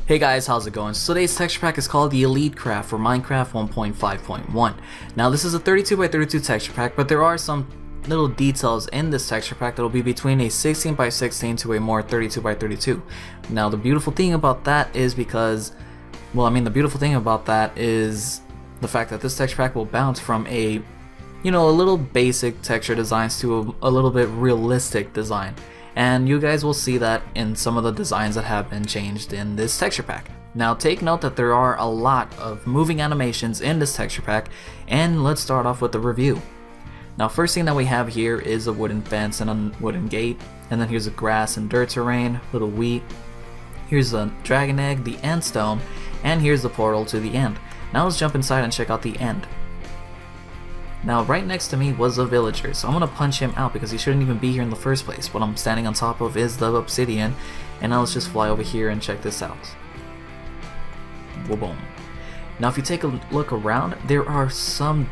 Hey guys, how's it going? So today's texture pack is called the EliteCraft for Minecraft 1.5.1. Now this is a 32x32 texture pack, but there are some little details in this texture pack that will be between a 16x16 to a more 32x32. Now the beautiful thing about that is the fact that this texture pack will bounce from a little basic texture designs to a little bit realistic design. And you guys will see that in some of the designs that have been changed in this texture pack. Now take note that there are a lot of moving animations in this texture pack, and let's start off with the review. Now first thing that we have here is a wooden fence and a wooden gate, and then here's a grass and dirt terrain, little wheat, here's a dragon egg, the end stone, and here's the portal to the end. Now let's jump inside and check out the end. Now right next to me was a villager, so I'm gonna punch him out because he shouldn't even be here in the first place. What I'm standing on top of is the obsidian, and now let's just fly over here and check this out. Boom. Now if you take a look around, there are some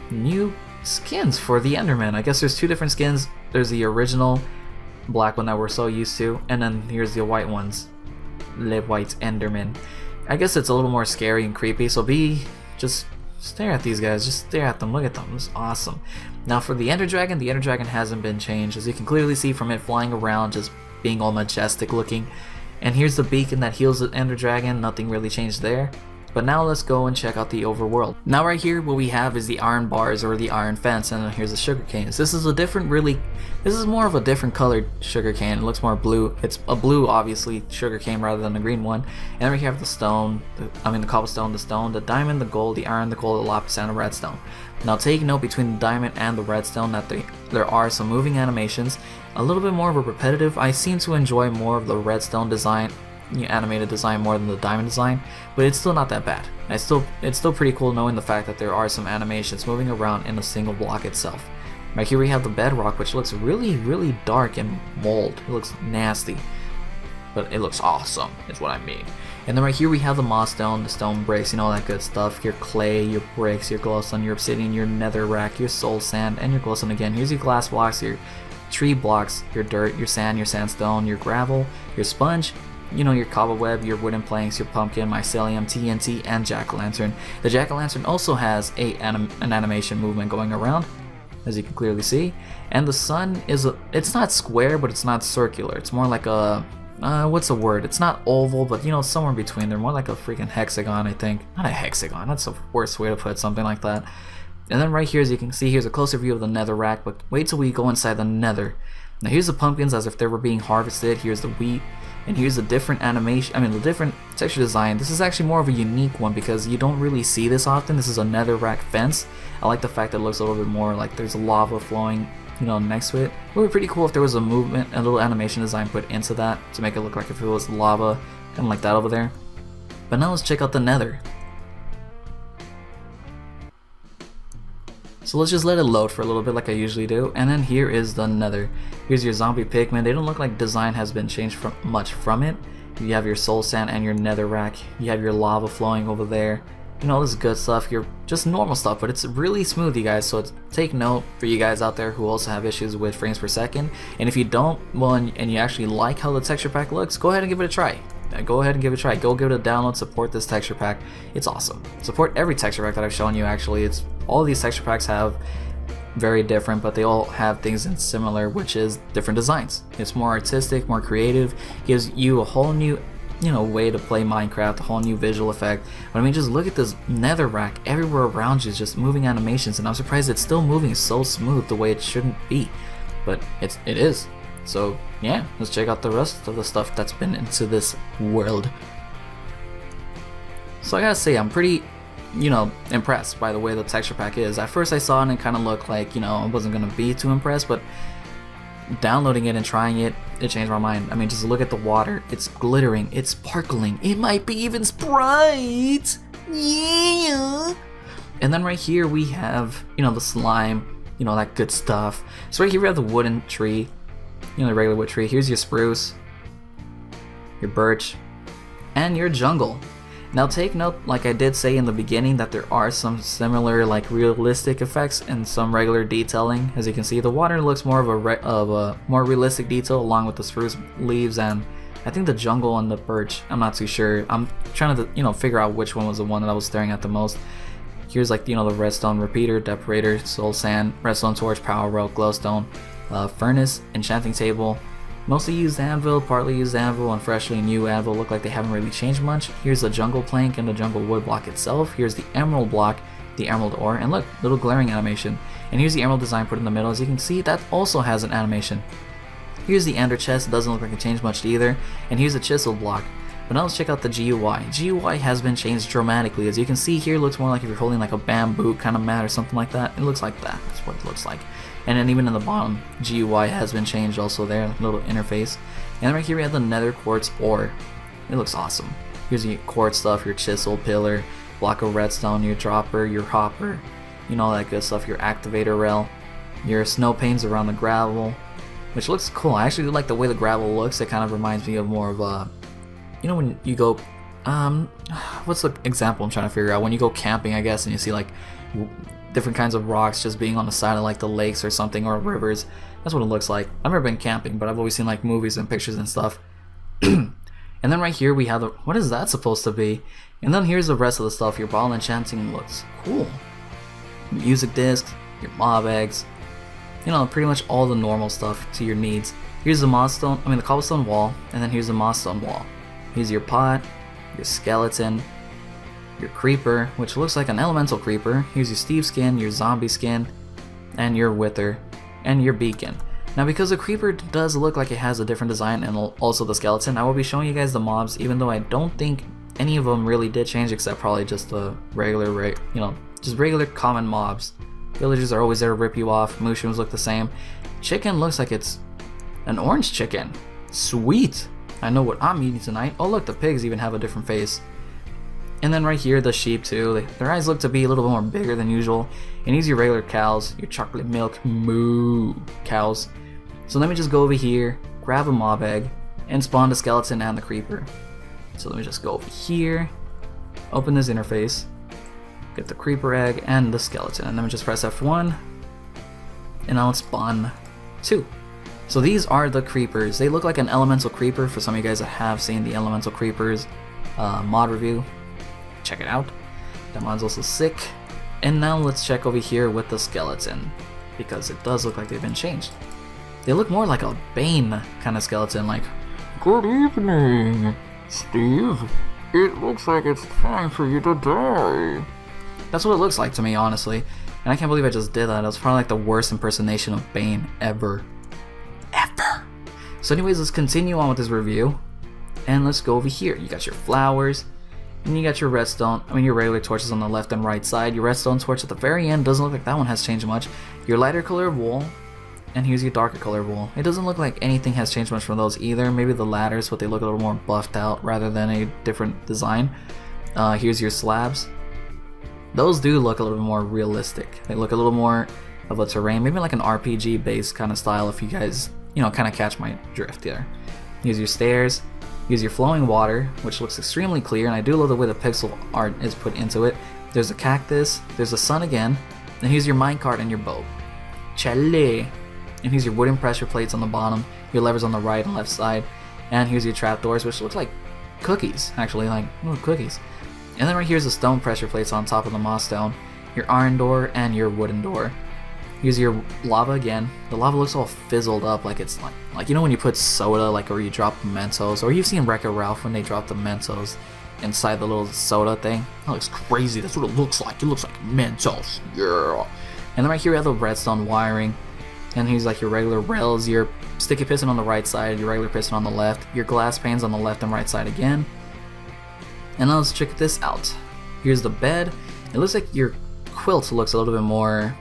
new skins for the Enderman. I guess there's two different skins. There's the original black one that we're so used to, and then here's the white ones. Live White Enderman. I guess it's a little more scary and creepy, so just stare at these guys, just stare at them, look at them, it's awesome. Now for the Ender Dragon hasn't been changed, as you can clearly see from it flying around, just being all majestic looking. And here's the beacon that heals the Ender Dragon, nothing really changed there. But now let's go and check out the overworld. Now right here what we have is the iron bars or the iron fence, and then here's the sugar canes. This is more of a different colored sugar cane. It looks more blue. It's a blue obviously sugar cane rather than a green one. And then we have the stone, the cobblestone, the stone, the diamond, the gold, the iron, the gold, the lapis, and the redstone. Now take note between the diamond and the redstone that there are some moving animations, a little bit more of a repetitive. I seem to enjoy more of the redstone design, animated design, more than the diamond design, but it's still not that bad. It's still pretty cool knowing the fact that there are some animations moving around in a single block itself. Right here we have the bedrock, which looks really dark and mold. It looks nasty, but it looks awesome is what I mean. And then right here we have the moss stone, the stone bricks, all that good stuff, your clay, your bricks, your glowstone, your obsidian, your netherrack, your soul sand, and your glowstone again. Here's your glass blocks, your tree blocks, your dirt, your sand, your sandstone, your gravel, your sponge, your cobweb, your wooden planks, your pumpkin, mycelium, TNT, and jack-o'-lantern. The jack-o'-lantern also has an animation movement going around, as you can clearly see. And the sun it's not square, but it's not circular. It's more like a, what's the word? It's not oval, but somewhere in between. They're more like a freaking hexagon, I think. Not a hexagon, that's the worst way to put something like that. And then right here, as you can see, here's a closer view of the netherrack, but wait till we go inside the nether. Now here's the pumpkins as if they were being harvested. Here's the wheat. And here's a different animation, the different texture design. This is actually more of a unique one because you don't really see this often. This is a netherrack fence. I like the fact that it looks a little bit more like there's lava flowing, next to it. It would be pretty cool if there was a movement, a little animation design put into that to make it look like if it was lava, kind of like that over there. But now let's check out the nether. So let's just let it load for a little bit like I usually do, and then here is the nether. Here's your zombie pigmen. They don't look like design has been changed much from it. You have your soul sand and your netherrack. You have your lava flowing over there. This is good stuff. You're just normal stuff, but it's really smooth, you guys. So take note for you guys out there who also have issues with frames per second. And if you don't, well, and you actually like how the texture pack looks, go ahead and give it a try. Go ahead and give it a try. Go give it a download. Support this texture pack. It's awesome. Support every texture pack that I've shown you. Actually, all of these texture packs have very different, but they all have things in similar, which is different designs. It's more artistic, more creative. Gives you a whole new, way to play Minecraft, a whole new visual effect. But just look at this netherrack. Everywhere around you is just moving animations, and I'm surprised it's still moving so smooth the way it shouldn't be, but it is. So yeah, let's check out the rest of the stuff that's been into this world. So I gotta say, I'm pretty, impressed by the way the texture pack is. At first I saw it and it kind of looked like, I wasn't gonna be too impressed, but downloading it and trying it, it changed my mind. Just look at the water. It's glittering, it's sparkling, it might be even Sprite. Yeah. And then right here we have, the slime, that good stuff. So right here we have the wooden tree. The regular wood tree. Here's your spruce, your birch, and your jungle. Now take note, like I did say in the beginning, that there are some similar realistic effects and some regular detailing. As you can see, the water looks more of a more realistic detail along with the spruce leaves and I think the jungle and the birch, I'm not too sure. I'm trying to, you know, figure out which one was the one that I was staring at the most. Here's like, you know, the redstone repeater, decorator, soul sand, redstone torch, power rope, glowstone, furnace, enchanting table. Mostly used anvil, partly used anvil, and freshly new anvil look like they haven't really changed much. Here's the jungle plank and the jungle wood block itself. Here's the emerald block, the emerald ore, and look, little glaring animation. And here's the emerald design put in the middle. As you can see, that also has an animation. Here's the ender chest, it doesn't look like it changed much either. And here's the chisel block. But now let's check out the GUI. GUI has been changed dramatically. As you can see here, it looks more like if you're holding like a bamboo kind of mat or something like that. It looks like that. That's what it looks like. And then even in the bottom, GUI has been changed also there, little interface. And right here we have the nether quartz ore. It looks awesome. Here's your quartz stuff, your chisel, pillar, block of redstone, your dropper, your hopper, you know, all that good stuff, your activator rail, your snow panes around the gravel, which looks cool. I actually like the way the gravel looks. It kind of reminds me of more of a, you know, when you go, what's the example I'm trying to figure out? When you go camping, I guess, and you see like different kinds of rocks just being on the side of like the lakes or something, or rivers. That's what it looks like. I've never been camping, but I've always seen like movies and pictures and stuff. And then right here we have the, what is that supposed to be? And then here's the rest of the stuff. Your bottle enchanting looks cool. Music discs, your mob eggs, you know, pretty much all the normal stuff to your needs. Here's the the cobblestone wall, and then here's the mossstone wall. Here's your pot, your skeleton, your creeper, which looks like an elemental creeper. Here's your Steve skin, your zombie skin, and your wither, and your beacon. Now because the creeper does look like it has a different design, and also the skeleton, I will be showing you guys the mobs, even though I don't think any of them really did change, except probably just the regular, you know, just regular common mobs. Villagers are always there to rip you off. Mushrooms look the same. Chicken looks like it's an orange chicken. Sweet! I know what I'm eating tonight. Oh look, the pigs even have a different face. And then right here, the sheep too. Their eyes look to be a little bit more bigger than usual. And these are your regular cows, your chocolate milk moo cows. So let me just go over here, grab a mob egg, and spawn the skeleton and the creeper. So let me just go over here, open this interface, get the creeper egg and the skeleton, and then we just press F1, and now it's spawn 2. So these are the creepers. They look like an elemental creeper. For some of you guys that have seen the elemental creepers mod review, check it out. That mod's also sick. And now let's check over here with the skeleton, because it does look like they've been changed. They look more like a Bane kind of skeleton, like, "Good evening, Steve. It looks like it's time for you to die." That's what it looks like to me, honestly. And I can't believe I just did that. It was probably like the worst impersonation of Bane ever. So anyways, let's continue on with this review. And let's go over here. You got your flowers, and you got your redstone, your regular torches on the left and right side. Your redstone torch at the very end doesn't look like that one has changed much. Your lighter color of wool, and here's your darker color of wool. It doesn't look like anything has changed much from those either. Maybe the ladders, but they look a little more buffed out rather than a different design. Here's your slabs. Those do look a little bit more realistic. They look a little more of a terrain, maybe like an RPG based kind of style, if you guys, you know, kind of catch my drift there. Here's your stairs. Here's your flowing water, which looks extremely clear, and I do love the way the pixel art is put into it. There's a cactus, there's the sun again, and here's your minecart and your boat. Chale! And here's your wooden pressure plates on the bottom, your levers on the right and left side, and here's your trapdoors, which looks like cookies, actually, like little cookies. And then right here's the stone pressure plates on top of the moss stone, your iron door, and your wooden door. Here's your lava again. The lava looks all fizzled up, like it's like you know when you put soda, like, or you drop Mentos, or you've seen Wreck-It Ralph when they drop the Mentos inside the little soda thing. That looks crazy. That's what it looks like. It looks like Mentos. Yeah. And then right here we have the redstone wiring. And here's like your regular rails, your sticky piston on the right side, your regular piston on the left, your glass panes on the left and right side again. And now let's check this out. Here's the bed. It looks like your quilt looks a little bit more,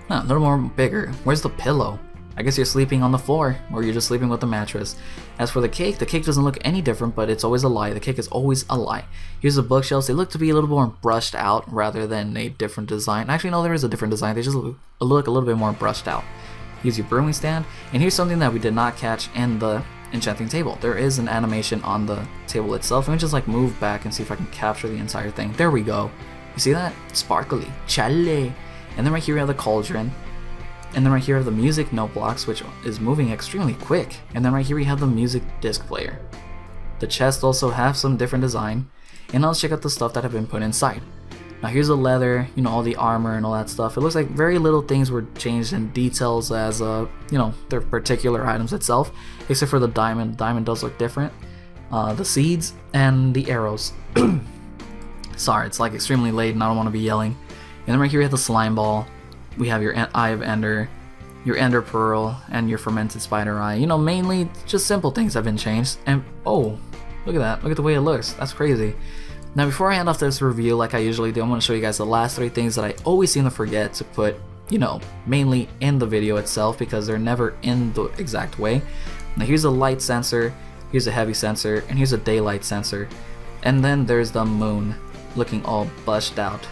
a little more bigger. Where's the pillow? I guess you're sleeping on the floor, or you're just sleeping with the mattress. As for the cake doesn't look any different, but it's always a lie. The cake is always a lie. Here's the bookshelves. They look to be a little more brushed out rather than a different design. Actually, no, there is a different design. They just look a little bit more brushed out. Here's your brewing stand, and here's something that we did not catch in the enchanting table. There is an animation on the table itself. Let me just like move back and see if I can capture the entire thing. There we go. You see that? Sparkly. Chale. And then right here we have the cauldron. And then right here are the music note blocks, which is moving extremely quick. And then right here we have the music disc player. The chest also have some different design. And now let's check out the stuff that have been put inside. Now here's the leather, you know, all the armor and all that stuff. It looks like very little things were changed in details as, you know, their particular items itself. Except for the diamond. Diamond does look different. The seeds and the arrows. Sorry, it's like extremely late and I don't want to be yelling. And then right here we have the slime ball. We have your Eye of Ender, your Ender Pearl, and your Fermented Spider Eye. You know, mainly just simple things have been changed. And oh, look at that. Look at the way it looks. That's crazy. Now before I hand off this review like I usually do, I'm going to show you guys the last 3 things that I always seem to forget to put, you know, mainly in the video itself because they're never in the exact way. Now here's a light sensor, here's a heavy sensor, and here's a daylight sensor. And then there's the moon looking all bushed out.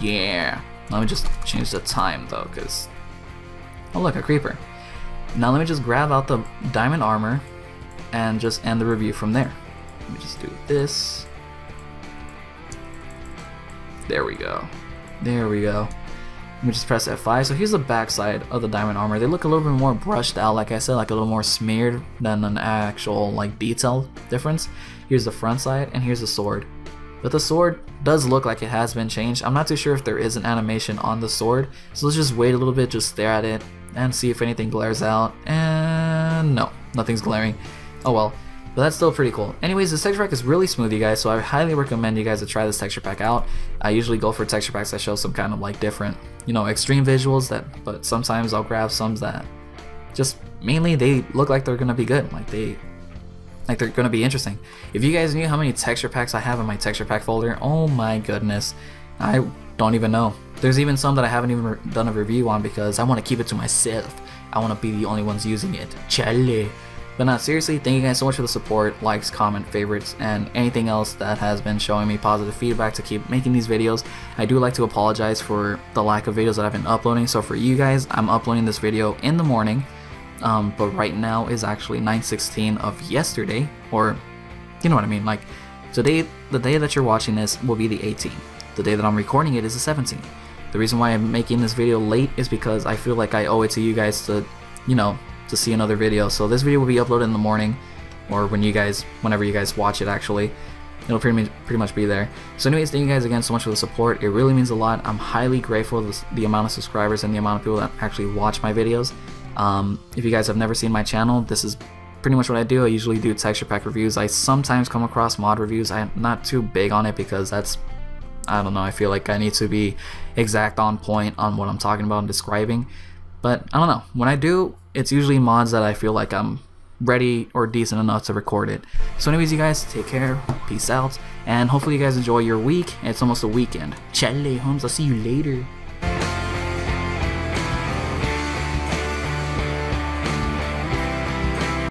Yeah. Let me just change the time though, because... oh look, a creeper. Now let me just grab out the diamond armor and just end the review from there. Let me just do this. There we go. There we go. Let me just press F5. So here's the back side of the diamond armor. They look a little bit more brushed out, like I said, like a little more smeared than an actual like detail difference. Here's the front side and here's the sword. But the sword does look like it has been changed. I'm not too sure if there is an animation on the sword, so let's just wait a little bit, just stare at it, and see if anything glares out. And no, nothing's glaring. Oh well, but that's still pretty cool. Anyways, this texture pack is really smooth, you guys, so I highly recommend you guys to try this texture pack out. I usually go for texture packs that show some kind of like different, you know, extreme visuals, but sometimes I'll grab some that just mainly they look like they're gonna be good, like they're gonna be interesting. If you guys knew how many texture packs I have in my texture pack folder, oh my goodness, I don't even know. There's even some that I haven't even done a review on because I want to keep it to myself. I want to be the only ones using it. Chale. But not seriously, thank you guys so much for the support, likes, comment, favorites, and anything else that has been showing me positive feedback to keep making these videos. I do like to apologize for the lack of videos that I've been uploading. So for you guys, I'm uploading this video in the morning. But right now is actually 9/16 of yesterday, or you know what I mean, like today, the day that you're watching this will be the 18th. The day that I'm recording it is the 17th. The reason why I'm making this video late is because I feel like I owe it to you guys to, you know, to see another video. So this video will be uploaded in the morning, or whenever you guys watch it actually. It'll pretty much be there. So anyways, thank you guys again so much for the support. It really means a lot. I'm highly grateful for the amount of subscribers and the amount of people that actually watch my videos. If you guys have never seen my channel, this is pretty much what I do. I usually do texture pack reviews. I sometimes come across mod reviews. I'm not too big on it because that's, I don't know, I feel like I need to be exact on point on what I'm talking about and describing. But I don't know, when I do, it's usually mods that I feel like I'm ready or decent enough to record it. So anyways, you guys, take care, peace out, and hopefully you guys enjoy your week. It's almost a weekend. Chale, homes, I'll see you later.